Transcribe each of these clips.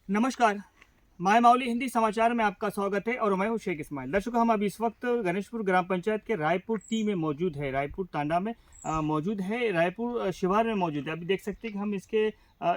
नमस्कार। माय माउली हिंदी समाचार में आपका स्वागत है और मैं हूं शेख इस्माइल। दर्शकों, हम अभी इस वक्त गणेशपुर ग्राम पंचायत के रायपुर टी में मौजूद है, रायपुर तांडा में मौजूद है, रायपुर शिवार में मौजूद है। अभी देख सकते हैं कि हम इसके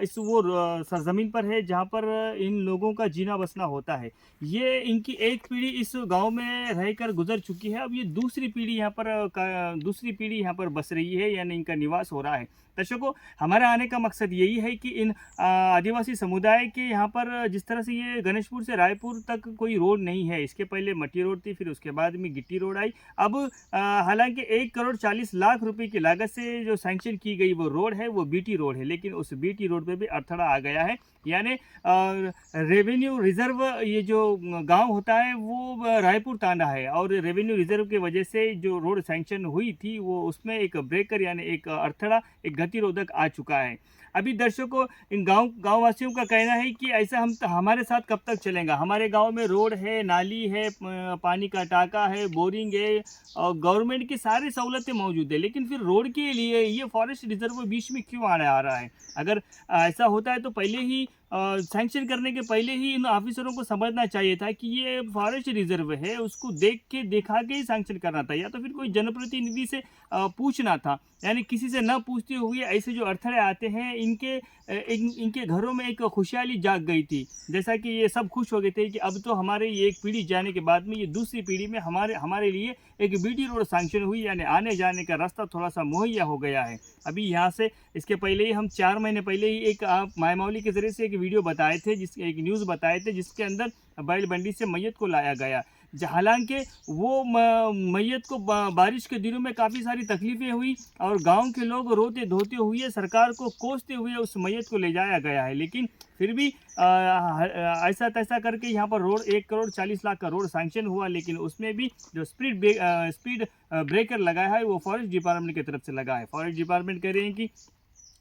इस वो सरजमीन पर है जहां पर इन लोगों का जीना बसना होता है। ये इनकी एक पीढ़ी इस गांव में रहकर गुजर चुकी है। अब ये दूसरी पीढ़ी यहाँ पर दूसरी पीढ़ी यहाँ पर बस रही है, यानी इनका निवास हो रहा है। दर्शकों, हमारे आने का मकसद यही है कि इन आदिवासी समुदाय के यहाँ पर जिस तरह से ये गणेशपुर से रायपुर तक कोई रोड नहीं है, इसके पहले मट्टी रोड थी, फिर उसके बाद में गिट्टी रोड आई। अब हालांकि 1,40,00,000 रुपए की लागत से जो सैंक्शन की गई वो रोड है, वो बीटी रोड है, लेकिन उस बीटी रोड पे भी अड़थड़ा आ गया है। यानी रेवेन्यू रिजर्व ये जो गांव होता है वो रायपुर तांडा है, और रेवेन्यू रिजर्व की वजह से जो रोड सैंक्शन हुई थी वो उसमें एक ब्रेकर यानी एक अड़थड़ा, एक गतिरोधक आ चुका है। अभी दर्शकों, इन गांव वासियों का कहना है कि ऐसा हमारे साथ कब तक चलेगा। हमारे गांव में रोड है, नाली है, पानी का टाका है, बोरिंग है और गवर्नमेंट की सारी सहूलतें मौजूद है, लेकिन फिर रोड के लिए ये फॉरेस्ट रिजर्व बीच में क्यों आने आ रहा है। अगर ऐसा होता है तो पहले ही सैंक्शन करने के पहले ही इन ऑफिसरों को समझना चाहिए था कि ये फॉरेस्ट रिजर्व है, उसको दिखा के ही सैंक्शन करना था, या तो फिर कोई जनप्रतिनिधि से पूछना था। यानी किसी से न पूछते हुए ऐसे जो अड़थड़े आते हैं, इनके घरों में एक खुशहाली जाग गई थी। जैसा कि ये सब खुश हो गए थे कि अब तो हमारे ये एक पीढ़ी जाने के बाद में ये दूसरी पीढ़ी में हमारे लिए एक बीटी रोड सैंक्शन हुई, यानी आने जाने का रास्ता थोड़ा सा मुहैया हो गया है। अभी यहाँ से इसके पहले ही हम 4 महीने पहले ही एक माय माउली के जरिए से एक वीडियो बताए थे, एक न्यूज़ बताए थे, जिसके अंदर बैल बंडी से मैयत को लाया गया। हालांकि वो मैयत को बारिश के दिनों में काफ़ी सारी तकलीफ़ें हुई और गांव के लोग रोते धोते हुए सरकार को कोसते हुए उस मैयत को ले जाया गया है, लेकिन फिर भी ऐसा तैसा करके यहाँ पर रोड 1,40,00,000 का रोड सैंक्शन हुआ, लेकिन उसमें भी जो स्पीड ब्रेकर लगा है वो फॉरेस्ट डिपार्टमेंट की तरफ से लगा है। फॉरेस्ट डिपार्टमेंट कह रहे हैं कि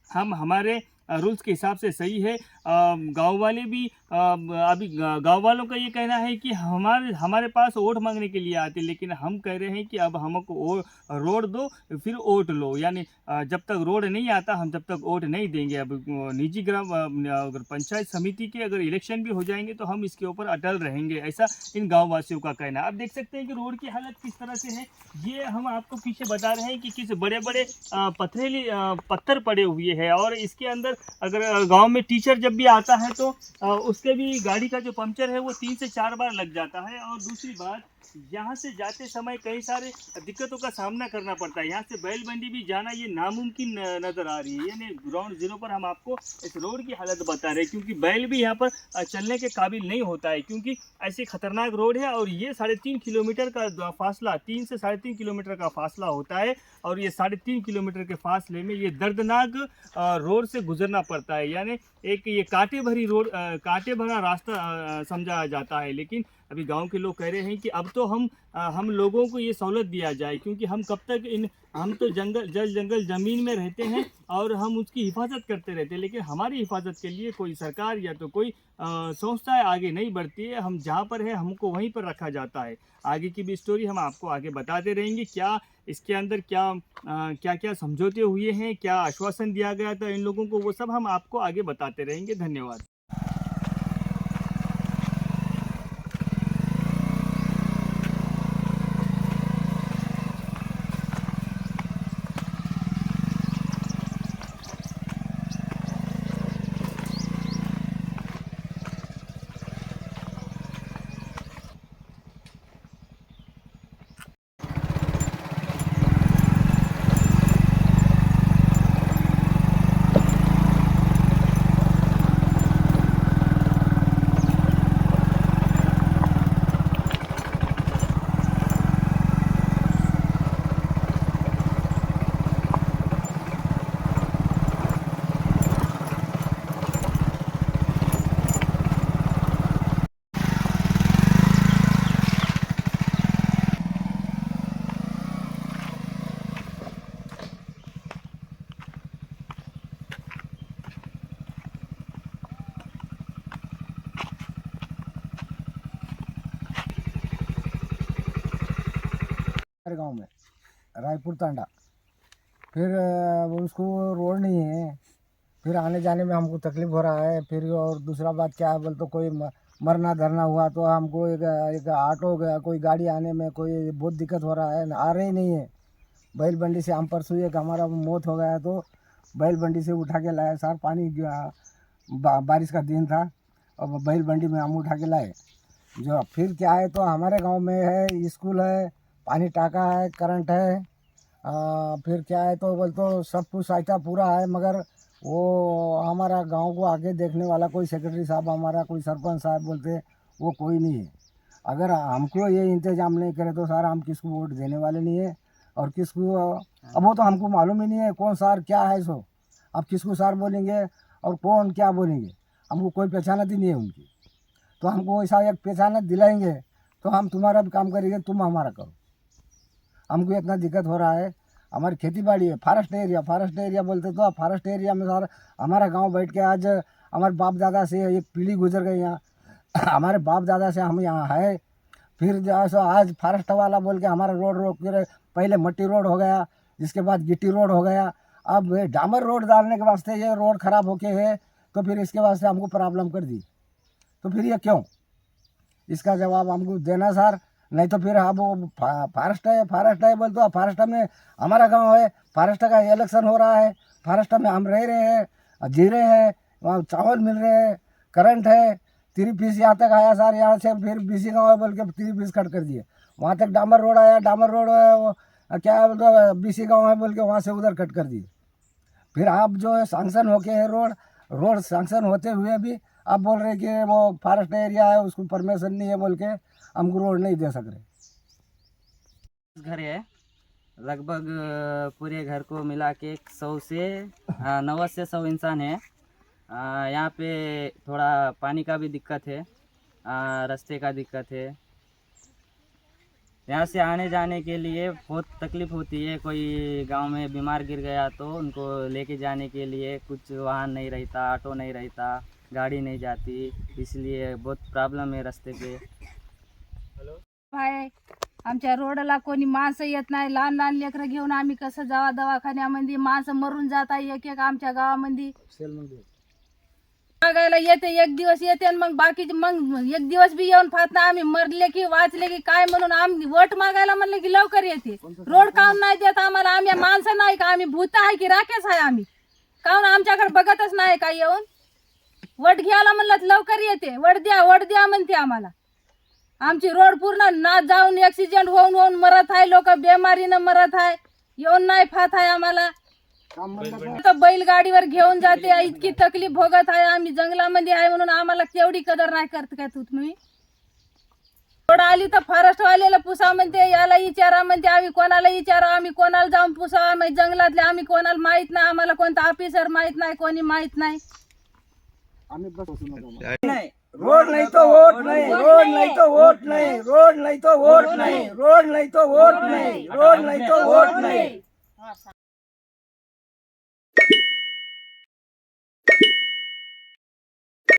हम हमारे रूल्स के हिसाब से सही है। गांव वाले भी अभी गांव वालों का ये कहना है कि हमारे पास वोट मांगने के लिए आते, लेकिन हम कह रहे हैं कि अब हमको रोड दो फिर वोट लो। यानी जब तक रोड नहीं आता हम तब तक वोट नहीं देंगे। अब निजी ग्राम अगर पंचायत समिति के अगर इलेक्शन भी हो जाएंगे तो हम इसके ऊपर अटल रहेंगे, ऐसा इन गाँव वासियों का कहना है। आप देख सकते हैं कि रोड की हालत किस तरह से है। ये हम आपको पीछे बता रहे हैं कि किस बड़े बड़े पत्थर पड़े हुए हैं, और इसके अंदर अगर गांव में टीचर जब भी आता है तो उसके भी गाड़ी का जो पंक्चर है वो 3 से 4 बार लग जाता है। और दूसरी बात, यहाँ से जाते समय कई सारे दिक्कतों का सामना करना पड़ता है। यहाँ से बैल मंडी भी जाना ये नामुमकिन नज़र आ रही है। यानी ग्राउंड जीरो पर हम आपको इस रोड की हालत बता रहे हैं, क्योंकि बैल भी यहाँ पर चलने के काबिल नहीं होता है, क्योंकि ऐसी खतरनाक रोड है। और ये 3.5 किलोमीटर का फासला, 3 से 3.5 किलोमीटर का फासला होता है, और ये 3.5 किलोमीटर के फासले में ये दर्दनाक रोड से गुजरना पड़ता है। यानी एक ये कांटे भरा रास्ता समझा जाता है। लेकिन अभी गांव के लोग कह रहे हैं कि अब तो हम लोगों को ये सहूलत दिया जाए, क्योंकि हम कब तक हम तो जंगल ज़मीन में रहते हैं और हम उसकी हिफाजत करते रहते हैं, लेकिन हमारी हिफाजत के लिए कोई सरकार या तो कोई संस्थाएं आगे नहीं बढ़ती है। हम जहाँ पर है हमको वहीं पर रखा जाता है। आगे की भी स्टोरी हम आपको आगे बताते रहेंगे, क्या इसके अंदर क्या समझौते हुए हैं, क्या आश्वासन दिया गया था इन लोगों को, वो सब हम आपको आगे बताते रहेंगे। धन्यवाद। गांव में रायपुर तांडा, फिर उसको रोड नहीं है, फिर आने जाने में हमको तकलीफ हो रहा है। फिर और दूसरा बात क्या है बोल तो कोई मरना धरना हुआ तो हमको एक ऑटो कोई गाड़ी आने में कोई बहुत दिक्कत हो रहा है, आ रही नहीं है। बैल बंडी से हम परसों एक हमारा मौत हो गया तो बैल बंडी से उठा के लाए सर। पानी बारिश का दिन था और बैल बंडी में हम उठा के लाए। जो फिर क्या है तो हमारे गांव में है स्कूल है, पानी टाका है, करंट है। फिर क्या है तो बोल तो सब कुछ सहायता पूरा है, मगर वो हमारा गांव को आगे देखने वाला कोई सेक्रेटरी साहब हमारा कोई सरपंच साहब बोलते वो कोई नहीं है। अगर हमको ये इंतजाम नहीं करे तो सर हम किसको वोट देने वाले नहीं है। और किसको अब वो तो हमको मालूम ही नहीं है कौन सर क्या है सो। अब किसको सर बोलेंगे और कौन क्या बोलेंगे, हमको कोई पहचानत ही नहीं है उनकी। तो हमको ऐसा एक पहचानत दिलाएंगे तो हम तुम्हारा भी काम करेंगे, तुम हमारा करो। हमको इतना दिक्कत हो रहा है। हमारी खेती बाड़ी है, फॉरेस्ट एरिया बोलते तो फॉरेस्ट एरिया में सर हमारा गांव बैठ के आज हमारे बाप दादा से एक पीढ़ी गुजर गई यहाँ हमारे बाप दादा से हम यहाँ है। फिर जो सो आज फॉरेस्ट वाला बोल के हमारा रोड रोक के पहले मट्टी रोड हो गया, जिसके बाद गिट्टी रोड हो गया, अब डामर रोड डालने के वास्ते ये रोड खराब होके है तो फिर इसके वास्ते हमको प्रॉब्लम कर दी। तो फिर ये क्यों, इसका जवाब हमको देना सर। नहीं तो फिर अब वो फॉरेस्ट है बोल तो फॉरेस्ट में हमारा गांव है, फॉरेस्ट का इलेक्शन हो रहा है, फॉरेस्ट में हम रह रहे हैं, जी रहे हैं, वहाँ चावल मिल रहे हैं, करंट है। 3 पीस यहाँ तक आया सर, यहाँ से फिर बीसी गाँव है बोल के 3 पीस कट कर दिए। वहाँ तक डामर रोड आया, डामर रोड क्या है बोलते बीसी गाँव है बोल के वहाँ से उधर कट कर दिए। फिर आप जो है सैंक्शन होके है रोड सैंक्शन होते हुए भी आप बोल रहे कि वो फॉरेस्ट एरिया है उसको परमिशन नहीं है बोल के हमको रोड नहीं दे सक रहे। घर है लगभग पूरे घर को मिला के 100 से 90 से 100 इंसान है। यहाँ पे थोड़ा पानी का भी दिक्कत है, रास्ते का दिक्कत है। यहाँ से आने जाने के लिए बहुत तकलीफ होती है। कोई गांव में बीमार गिर गया तो उनको लेके जाने के लिए कुछ वाहन नहीं रहता, ऑटो नहीं रहता, गाड़ी नहीं जाती, इसलिए बहुत प्रॉब्लम है रास्ते पे। आहे आमच्या रोडला कोणी माणसं येत नाही, लहान लहान लेकरं घेऊन आम्ही कसं जावा दवाखान्यामध्ये, माणसं मरून जात आहे एक एक आमच्या गावामध्ये। मागायला येते एक दिवस येते आणि मग बाकीचे मग एक दिवस बी येऊन फात नाही। आम्ही मरले की वाचले की काय म्हणून आम्ही वोट मागायला म्हणले की लवकर येते, रोड काम नाही देत आम्हाला। आम्ही माणसं नाही का, आम्ही भूत आहे की राखेस आहे आम्ही, काहून आमच्याकडे बघतच नाही का येऊन। वोट घ्यायला म्हणलं लवकर येते, वोट द्या म्हणते आम्हाला। आमची रोड पूर्ण ना जाऊन ऍक्सिडेंट होऊन मरत आहे, लोक बेमारीनं मरत आहे, येऊन नाही फात आहे आम्हाला। तर बैलगाडीवर घेऊन जाते, इतकी तकलीफ भोगत आहे आम्ही। जंगलामध्ये आहे म्हणून आम्हाला केवढी कदर नाही करत काय तुम्ही। रोड आली तर फॉरेस्ट वाल्याला पुसा म्हणते, याला विचारा म्हणते, आम्ही कोणाला विचारा, आम्ही कोणाला जाऊन पुसा, आम्ही जंगलातले आम्ही कोणाला माहित नाही, आम्हाला कोणता ऑफिसर माहित नाही, कोणी माहित नाही। नहीं रोड नहीं तो वोट नहीं, रोड नहीं तो वोट नहीं, रोड नहीं तो वोट नहीं, रोड नहीं तो वोट नहीं, रोड नहीं तो वोट नहीं।